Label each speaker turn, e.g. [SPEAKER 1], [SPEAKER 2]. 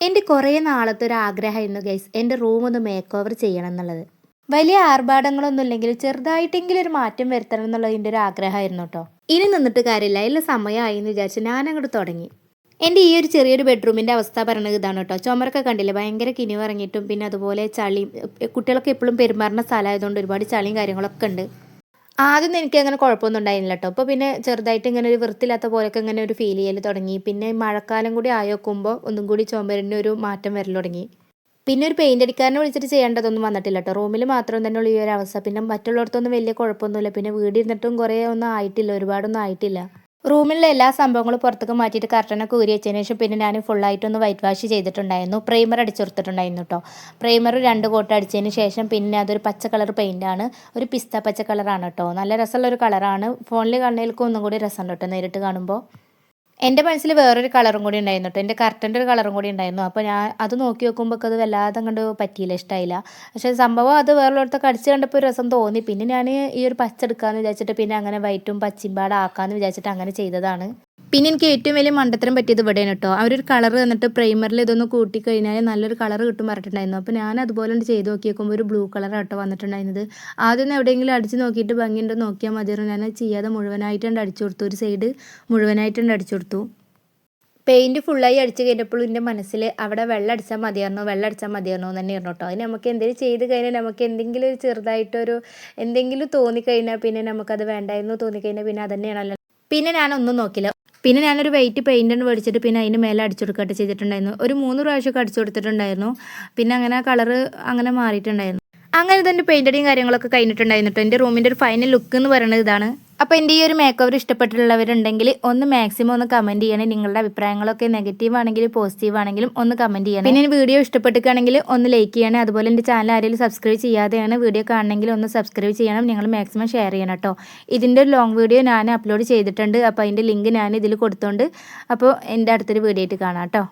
[SPEAKER 1] എൻ്റെ കുറേ നാളത്തെ ഒരു ആഗ്രഹമായിരുന്നു ഗൈസ്, എൻ്റെ റൂം ഒന്ന് മേക്ക് ഓവർ ചെയ്യണം എന്നുള്ളത്. വലിയ ആർഭാടങ്ങളൊന്നും ഇല്ലെങ്കിലും ചെറുതായിട്ടെങ്കിലും ഒരു മാറ്റം വരുത്തണം എന്നുള്ളത് എൻ്റെ ഒരു ആഗ്രഹമായിരുന്നു കേട്ടോ. ഇനി നിന്നിട്ട് കാര്യമില്ല, എല്ലാം സമയമായി എന്ന് വിചാരിച്ച് ഞാൻ അങ്ങോട്ട് തുടങ്ങി. എൻ്റെ ഈ ഒരു ചെറിയൊരു ബെഡ്റൂമിൻ്റെ അവസ്ഥ പറയുന്നത് ഇതാണ് കേട്ടോ. ചുമരൊക്കെ കണ്ടില്ലേ, ഭയങ്കര കിനിവ് ഇറങ്ങിയിട്ടും പിന്നെ അതുപോലെ ചളിയും, കുട്ടികളൊക്കെ എപ്പോഴും പെരുമാറുന്ന സ്ഥലമായതുകൊണ്ട് ഒരുപാട് ചളിയും കാര്യങ്ങളൊക്കെ ഉണ്ട്. ആദ്യം എനിക്ക് അങ്ങനെ കുഴപ്പമൊന്നും ഉണ്ടായിരുന്നില്ല കേട്ടോ. അപ്പോൾ പിന്നെ ചെറുതായിട്ട് ഇങ്ങനെ ഒരു വൃത്തിയില്ലാത്ത പോലെയൊക്കെ ഇങ്ങനെ ഒരു ഫീൽ ചെയ്യൽ തുടങ്ങി. പിന്നെ മഴക്കാലം കൂടി ആയി നോക്കുമ്പോൾ ഒന്നും കൂടി ചുമരിന് ഒരു മാറ്റം വരൽ തുടങ്ങി. പിന്നെ ഒരു പെയിൻ്റ് അടിക്കാരനെ വിളിച്ചിട്ട് ചെയ്യേണ്ടതൊന്നും വന്നിട്ടില്ല കേട്ടോ. റൂമിൽ മാത്രം തന്നെ ഉള്ള ഈ ഒരു അവസ്ഥ. പിന്നെ മറ്റുള്ളിടത്തൊന്നും വലിയ കുഴപ്പമൊന്നുമില്ല. പിന്നെ വീട് ഇരുന്നിട്ടും കുറേ ഒന്നും ആയിട്ടില്ല, ഒരുപാടൊന്നും ആയിട്ടില്ല. റൂമിലുള്ള എല്ലാ സംഭവങ്ങളും പുറത്തേക്ക് മാറ്റിയിട്ട് കർട്ടനൊക്കെ ഊരി വെച്ചതിന് ശേഷം പിന്നെ ഞാൻ ഫുള്ളായിട്ടൊന്ന് വൈറ്റ് വാഷ് ചെയ്തിട്ടുണ്ടായിരുന്നു. പ്രൈമർ അടിച്ചെടുത്തിട്ടുണ്ടായിരുന്നു കേട്ടോ. പ്രൈമർ 2 കോട്ട് അടിച്ചതിന് ശേഷം പിന്നെ അതൊരു പച്ച കളർ പെയിൻ്റാണ്, ഒരു പിസ്ത പച്ച കളറാണ് കേട്ടോ. നല്ല രസമുള്ളൊരു കളറാണ്. ഫോണിൽ കാണുന്നതിലേക്ക് ഒന്നും കൂടി രസമുണ്ട് കേട്ടോ നേരിട്ട് കാണുമ്പോൾ. എൻ്റെ മനസ്സിൽ വേറൊരു കളറും കൂടി ഉണ്ടായിരുന്നു കേട്ടോ. എൻ്റെ കർട്ടൻ്റെ ഒരു കളറും കൂടി ഉണ്ടായിരുന്നു. അപ്പോൾ ഞാൻ അത് നോക്കി നോക്കുമ്പോൾ അത് വല്ലാതെ അങ്ങോട്ട് പറ്റിയില്ല, ഇഷ്ടമായില്ല. പക്ഷേ സംഭവം അത് വേറൊരിടത്തൊക്കെ അടിച്ച് കണ്ടപ്പോൾ ഒരു രസം തോന്നി. പിന്നെ ഞാൻ ഈ ഒരു പച്ച എടുക്കാമെന്ന് വിചാരിച്ചിട്ട് പിന്നെ അങ്ങനെ വൈറ്റും പച്ചയും പാടെ ആക്കാമെന്ന് വിചാരിച്ചിട്ട് അങ്ങനെ ചെയ്തതാണ്. പിന്നെ എനിക്ക് ഏറ്റവും വലിയ മണ്ടത്തരം പറ്റിയത് ഇവിടെയാണ് കേട്ടോ. അവരൊരു കളർ തന്നിട്ട് പ്രൈമറിൽ ഇതൊന്ന് കൂട്ടിക്കഴിഞ്ഞാൽ നല്ലൊരു കളർ കിട്ടും പറഞ്ഞിട്ടുണ്ടായിരുന്നു. അപ്പോൾ ഞാൻ അതുപോലെ ചെയ്ത് നോക്കി നോക്കുമ്പോൾ ഒരു ബ്ലൂ കളർ ആട്ടോ വന്നിട്ടുണ്ടായിരുന്നത്. ആദ്യം എവിടെയെങ്കിലും അടിച്ച് നോക്കിയിട്ട് ഭംഗിയുണ്ടോ നോക്കിയാൽ മതിയായിരുന്നു. ഞാൻ ചെയ്യാതെ മുഴുവനായിട്ടുണ്ട് അടിച്ചു കൊടുത്തു, ഒരു സൈഡ് മുഴുവനായിട്ടുണ്ട് അടിച്ചു കൊടുത്തു. പെയിൻറ്റ് ഫുള്ളായി അടിച്ച് കഴിഞ്ഞപ്പോൾ എൻ്റെ മനസ്സിൽ അവിടെ വെള്ളം അടിച്ചാൽ മതിയായിരുന്നു എന്ന് തന്നെയായിരുന്നു കേട്ടോ. അതിന് നമുക്ക് എന്തെങ്കിലും ചെയ്ത് കഴിഞ്ഞാൽ നമുക്ക് എന്തെങ്കിലും ഒരു ചെറുതായിട്ടൊരു എന്തെങ്കിലും തോന്നിക്കഴിഞ്ഞാൽ പിന്നെ നമുക്കത് വേണ്ടായിരുന്നു തോന്നിക്കഴിഞ്ഞാൽ പിന്നെ അത് തന്നെയാണല്ലോ. പിന്നെ ഞാനൊന്നും നോക്കില്ല. പിന്നെ ഞാനൊരു വെയിറ്റ് പെയിൻ്റ് മേടിച്ചിട്ട് പിന്നെ അതിന് മേലെ അടിച്ചു കൊടുക്കട്ടെ ചെയ്തിട്ടുണ്ടായിരുന്നു. ഒരു 3 പ്രാവശ്യമൊക്കെ അടിച്ചു കൊടുത്തിട്ടുണ്ടായിരുന്നു. പിന്നെ അങ്ങനെ ആ കളറ് അങ്ങനെ മാറിയിട്ടുണ്ടായിരുന്നു. അങ്ങനെ തന്നെ പെയിൻ്റടിയും കാര്യങ്ങളൊക്കെ കഴിഞ്ഞിട്ടുണ്ടായിരുന്നു കേട്ടോ. എൻ്റെ റൂമിൻ്റെ ഒരു ഫൈനൽ ലുക്ക് എന്ന് പറയുന്നത് ഇതാണ്. അപ്പോൾ എൻ്റെ ഈ ഒരു മേക്ക് ഓവർ ഇഷ്ടപ്പെട്ടിട്ടുള്ളവരുണ്ടെങ്കിൽ ഒന്ന് മാക്സിമം ഒന്ന് കമൻറ്റ് ചെയ്യണേ. നിങ്ങളുടെ അഭിപ്രായങ്ങളൊക്കെ നെഗറ്റീവ് ആണെങ്കിലും പോസിറ്റീവ് ആണെങ്കിലും ഒന്ന് കമൻറ്റ് ചെയ്യണം. പിന്നെ വീഡിയോ ഇഷ്ടപ്പെട്ടിട്ടാണെങ്കിൽ ഒന്ന് ലൈക്ക് ചെയ്യണേ. അതുപോലെ എൻ്റെ ചാനൽ ആരെങ്കിലും സബ്സ്ക്രൈബ് ചെയ്യാതെയാണ് വീഡിയോ കാണണമെങ്കിൽ ഒന്ന് സബ്സ്ക്രൈബ് ചെയ്യണം. നിങ്ങൾ മാക്സിമം ഷെയർ ചെയ്യണം കേട്ടോ. ഇതിൻ്റെ ഒരു ലോങ് വീഡിയോ ഞാൻ അപ്ലോഡ് ചെയ്തിട്ടുണ്ട്. അപ്പോൾ അതിൻ്റെ ലിങ്ക് ഞാൻ ഇതിൽ കൊടുത്തോണ്ട് അപ്പോൾ എൻ്റെ അടുത്തൊരു വീഡിയോ ആയിട്ട് കാണാം കേട്ടോ.